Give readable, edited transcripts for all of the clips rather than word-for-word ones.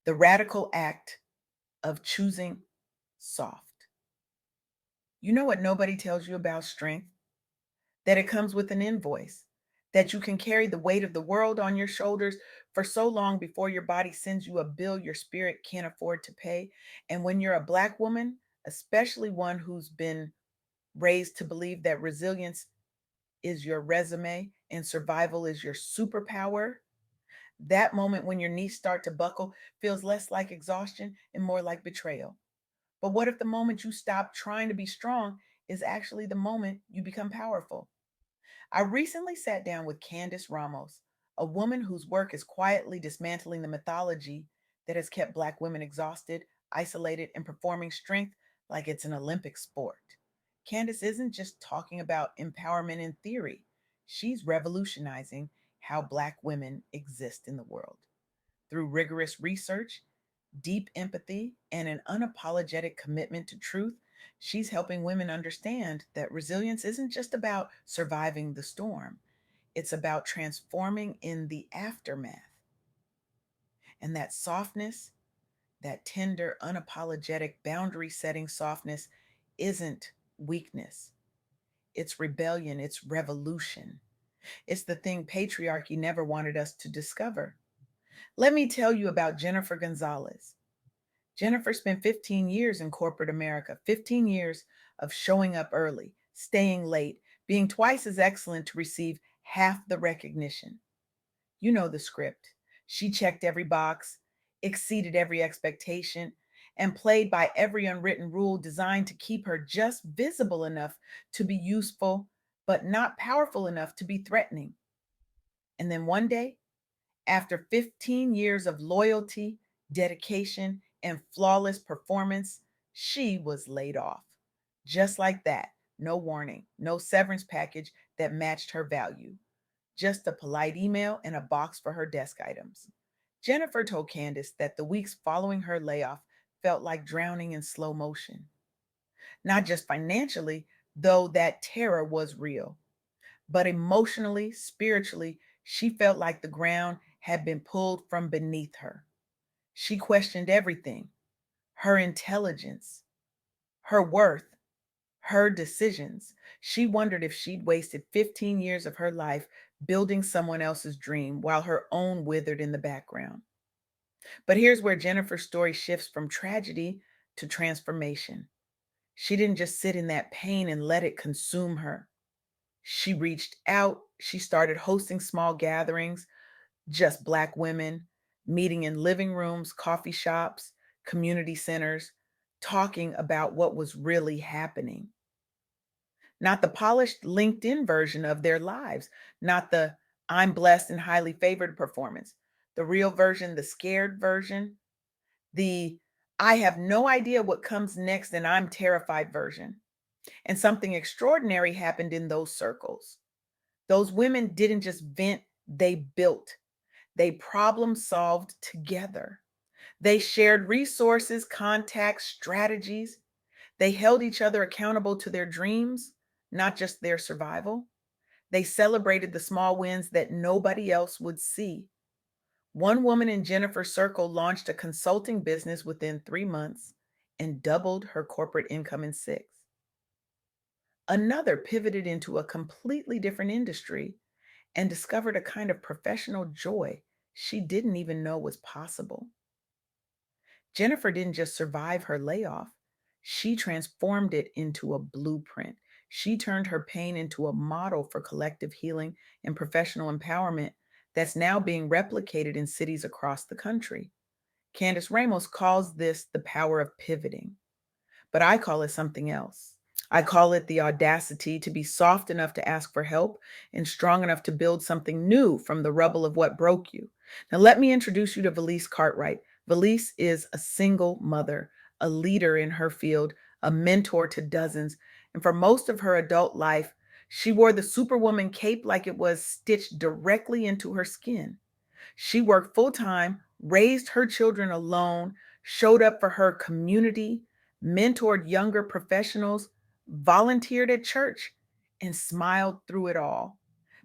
The radical act of choosing soft. You know what nobody tells you about strength? That it comes with an invoice, that you can carry the weight of the world on your shoulders for so long before your body sends you a bill your spirit can't afford to pay. And when you're a Black woman, especially one who's been raised to believe that resilience is your resume and survival is your superpower, that moment when your knees start to buckle feels less like exhaustion and more like betrayal. But what if the moment you stop trying to be strong is actually the moment you become powerful? I recently sat down with Candice Ramos, a woman whose work is quietly dismantling the mythology that has kept Black women exhausted, isolated, and performing strength like it's an Olympic sport. Candice isn't just talking about empowerment in theory, she's revolutionizing how Black women exist in the world. Through rigorous research, deep empathy, and an unapologetic commitment to truth, she's helping women understand that resilience isn't just about surviving the storm, it's about transforming in the aftermath. And that softness, that tender, unapologetic, boundary setting softness, isn't weakness. It's rebellion, it's revolution. It's the thing patriarchy never wanted us to discover. Let me tell you about Jennifer Gonzalez. Jennifer spent 15 years in corporate America, 15 years of showing up early, staying late, being twice as excellent to receive half the recognition. You know the script. She checked every box, exceeded every expectation, and played by every unwritten rule designed to keep her just visible enough to be useful, but not powerful enough to be threatening. And then one day, after 15 years of loyalty, dedication, and flawless performance, she was laid off. Just like that, no warning, no severance package that matched her value, just a polite email and a box for her desk items. Jennifer told Candace that the weeks following her layoff felt like drowning in slow motion. Not just financially, though that terror was real, but emotionally, spiritually, she felt like the ground had been pulled from beneath her. She questioned everything: her intelligence, her worth, her decisions. She wondered if she'd wasted 15 years of her life building someone else's dream while her own withered in the background. But here's where Jennifer's story shifts from tragedy to transformation. She didn't just sit in that pain and let it consume her. She reached out, she started hosting small gatherings, just Black women, meeting in living rooms, coffee shops, community centers, talking about what was really happening. Not the polished LinkedIn version of their lives, not the I'm blessed and highly favored performance, the real version, the scared version, the I have no idea what comes next and I'm terrified version. And something extraordinary happened in those circles. Those women didn't just vent, they built. They problem solved together. They shared resources, contacts, strategies. They held each other accountable to their dreams, not just their survival. They celebrated the small wins that nobody else would see. One woman in Jennifer's circle launched a consulting business within 3 months and doubled her corporate income in six. Another pivoted into a completely different industry and discovered a kind of professional joy she didn't even know was possible. Jennifer didn't just survive her layoff, she transformed it into a blueprint. She turned her pain into a model for collective healing and professional empowerment that's now being replicated in cities across the country. Candice Ramos calls this the power of pivoting, but I call it something else. I call it the audacity to be soft enough to ask for help and strong enough to build something new from the rubble of what broke you. Now, let me introduce you to Valise Cartwright. Valise is a single mother, a leader in her field, a mentor to dozens. And for most of her adult life, she wore the superwoman cape like it was stitched directly into her skin. She worked full time, raised her children alone, showed up for her community, mentored younger professionals, volunteered at church, and smiled through it all.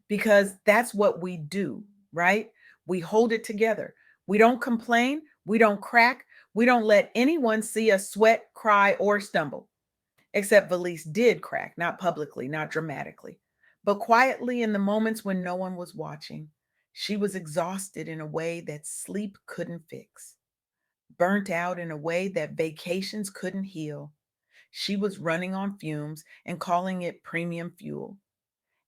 Because that's what we do, right? We hold it together. We don't complain, We don't crack. We don't let anyone see us sweat, cry, or stumble. Except Valise did crack, not publicly, not dramatically, but quietly in the moments when no one was watching. She was exhausted in a way that sleep couldn't fix, burnt out in a way that vacations couldn't heal. She was running on fumes and calling it premium fuel.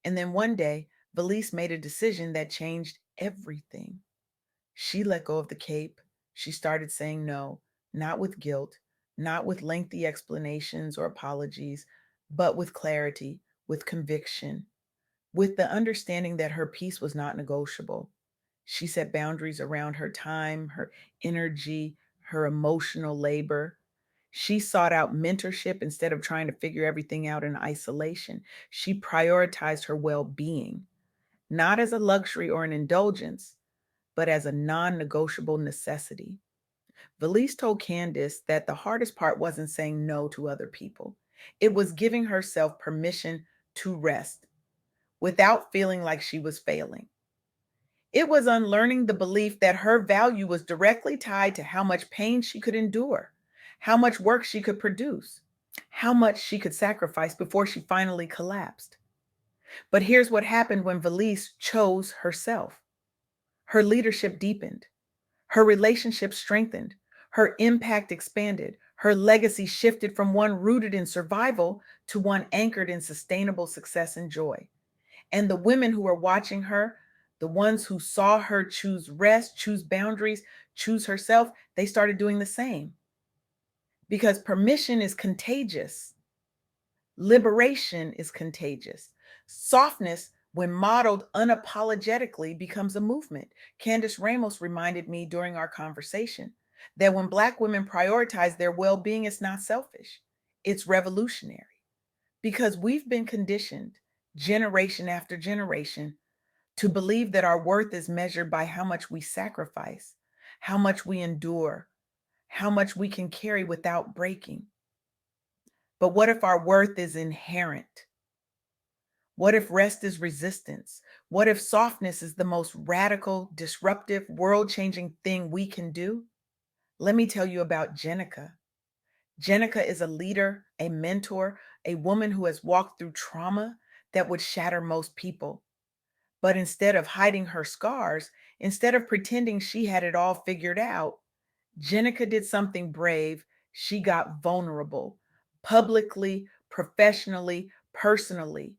And then one day, Valise made a decision that changed everything. She let go of the cape. She started saying no, not with guilt, not with lengthy explanations or apologies, but with clarity, with conviction, with the understanding that her peace was not negotiable. She set boundaries around her time, her energy, her emotional labor. She sought out mentorship instead of trying to figure everything out in isolation. She prioritized her well being, not as a luxury or an indulgence, but as a non negotiable necessity. Valise told Candice that the hardest part wasn't saying no to other people, it was giving herself permission to rest without feeling like she was failing. It was unlearning the belief that her value was directly tied to how much pain she could endure, how much work she could produce, how much she could sacrifice before she finally collapsed. But here's what happened when Valise chose herself. Her leadership deepened. Her relationship strengthened, her impact expanded, her legacy shifted from one rooted in survival to one anchored in sustainable success and joy. And the women who were watching her, the ones who saw her choose rest, choose boundaries, choose herself, they started doing the same. Because permission is contagious. Liberation is contagious. Softness, when modeled unapologetically, becomes a movement. Candice Ramos reminded me during our conversation that when Black women prioritize their well being, it's not selfish, it's revolutionary. Because we've been conditioned, generation after generation, to believe that our worth is measured by how much we sacrifice, how much we endure, how much we can carry without breaking. But what if our worth is inherent? What if rest is resistance? What if softness is the most radical, disruptive, world changing thing we can do? Let me tell you about Jenica. Jenica is a leader, a mentor, a woman who has walked through trauma that would shatter most people. But instead of hiding her scars, instead of pretending she had it all figured out, Jenica did something brave. She got vulnerable, publicly, professionally, personally.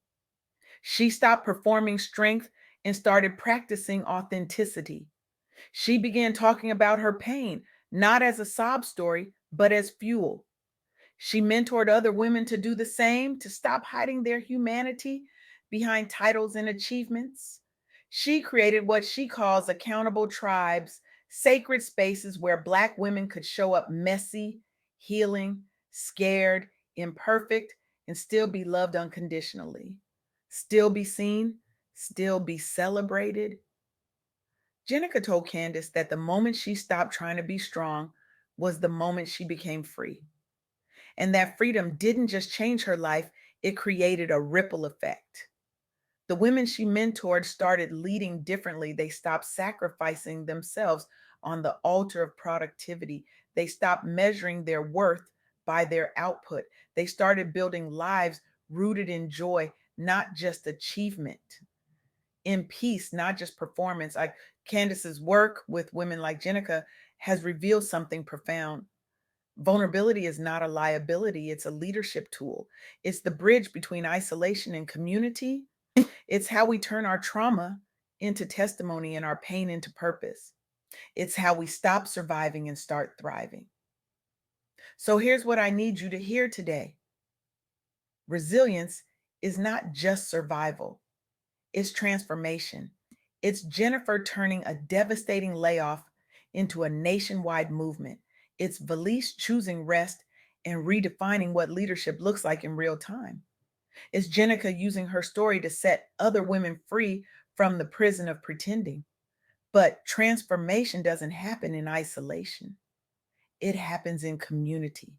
She stopped performing strength and started practicing authenticity. She began talking about her pain, not as a sob story, but as fuel. She mentored other women to do the same, to stop hiding their humanity behind titles and achievements. She created what she calls accountable tribes, sacred spaces where Black women could show up messy, healing, scared, imperfect, and still be loved unconditionally, still be seen, still be celebrated. Jenica told Candace that the moment she stopped trying to be strong was the moment she became free. And that freedom didn't just change her life, it created a ripple effect. The women she mentored started leading differently. They stopped sacrificing themselves on the altar of productivity. They stopped measuring their worth by their output. They started building lives rooted in joy, not just achievement, in peace, not just performance. Like Candace's work with women like Jenica has revealed something profound. Vulnerability is not a liability, it's a leadership tool. It's the bridge between isolation and community. It's how we turn our trauma into testimony and our pain into purpose. It's how we stop surviving and start thriving. So here's what I need you to hear today: resilience is not just survival, it's transformation. It's Jennifer turning a devastating layoff into a nationwide movement. It's Valise choosing rest and redefining what leadership looks like in real time. It's Jenica using her story to set other women free from the prison of pretending. But transformation doesn't happen in isolation, it happens in community.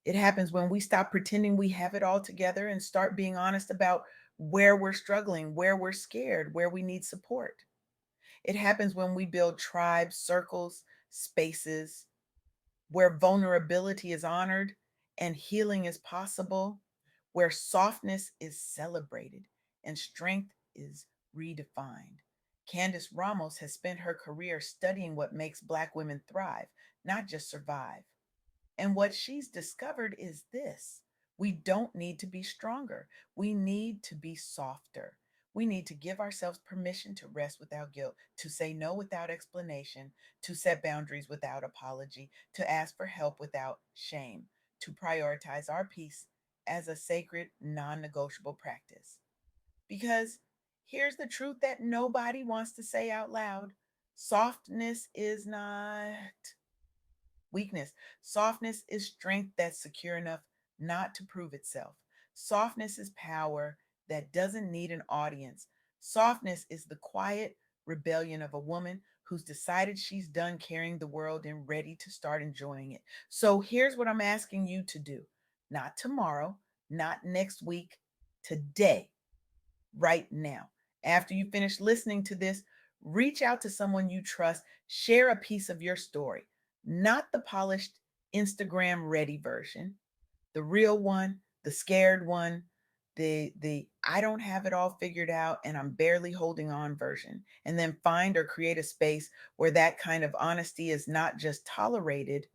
It happens when we stop pretending we have it all together and start being honest about where we're struggling, where we're scared, where we need support. It happens when we build tribes, circles, spaces where vulnerability is honored and healing is possible, where softness is celebrated and strength is redefined. Candice Ramos has spent her career studying what makes Black women thrive, not just survive. And what she's discovered is this: we don't need to be stronger, we need to be softer. We need to give ourselves permission to rest without guilt, to say no without explanation, to set boundaries without apology, to ask for help without shame, to prioritize our peace as a sacred, non negotiable practice. Because here's the truth that nobody wants to say out loud: softness is not weakness. Softness is strength that's secure enough not to prove itself. Softness is power that doesn't need an audience. Softness is the quiet rebellion of a woman who's decided she's done carrying the world and ready to start enjoying it. So here's what I'm asking you to do: not tomorrow, not next week, today, right now. After you finish listening to this, reach out to someone you trust, share a piece of your story, not the polished Instagram ready version, the real one, the scared one, the I don't have it all figured out and I'm barely holding on version. And then find or create a space where that kind of honesty is not just tolerated,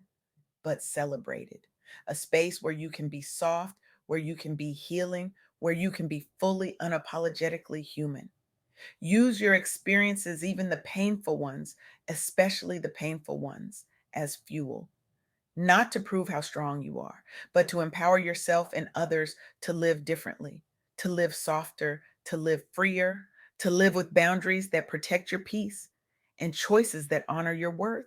but celebrated. A space where you can be soft, where you can be healing, where you can be fully unapologetically human. Use your experiences, even the painful ones, especially the painful ones, as fuel, not to prove how strong you are, but to empower yourself and others to live differently, to live softer, to live freer, to live with boundaries that protect your peace and choices that honor your worth.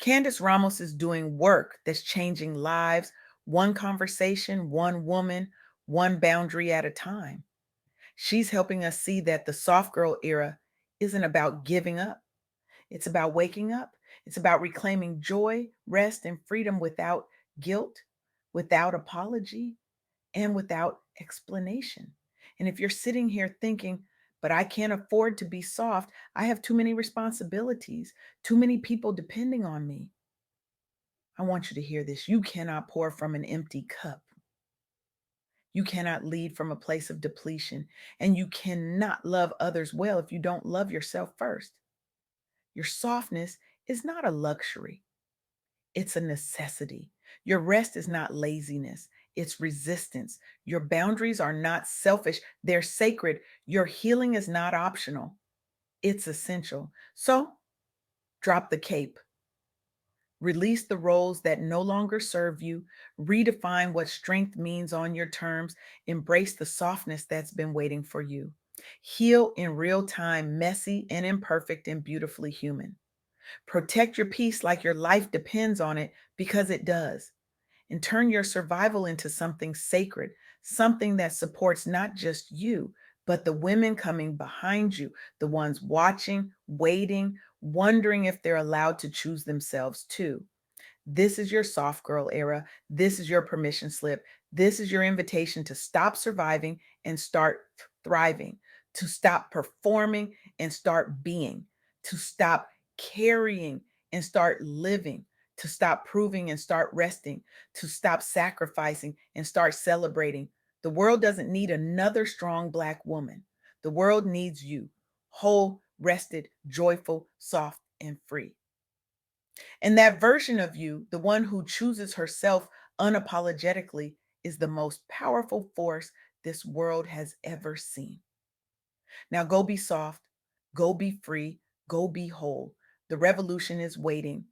Candice Ramos is doing work that's changing lives, one conversation, one woman, one boundary at a time. She's helping us see that the soft girl era isn't about giving up. It's about waking up. It's about reclaiming joy, rest, and freedom without guilt, without apology, and without explanation. And if you're sitting here thinking, but I can't afford to be soft, I have too many responsibilities, too many people depending on me, I want you to hear this. You cannot pour from an empty cup. You cannot lead from a place of depletion. And you cannot love others well if you don't love yourself first. Your softness is not a luxury, it's a necessity. Your rest is not laziness, it's resistance. Your boundaries are not selfish, they're sacred. Your healing is not optional, it's essential. So drop the cape. Release the roles that no longer serve you. Redefine what strength means on your terms. Embrace the softness that's been waiting for you. Heal in real time, messy and imperfect and beautifully human. Protect your peace like your life depends on it, because it does. And turn your survival into something sacred, something that supports not just you, but the women coming behind you, the ones watching, waiting, wondering if they're allowed to choose themselves too. This is your soft girl era. This is your permission slip. This is your invitation to stop surviving and start thriving, to stop performing and start being, to stop carrying and start living, to stop proving and start resting, to stop sacrificing and start celebrating. The world doesn't need another strong Black woman. The world needs you, whole, rested, joyful, soft, and free. And that version of you, the one who chooses herself unapologetically, is the most powerful force this world has ever seen. Now go be soft, go be free, go be whole. The revolution is waiting.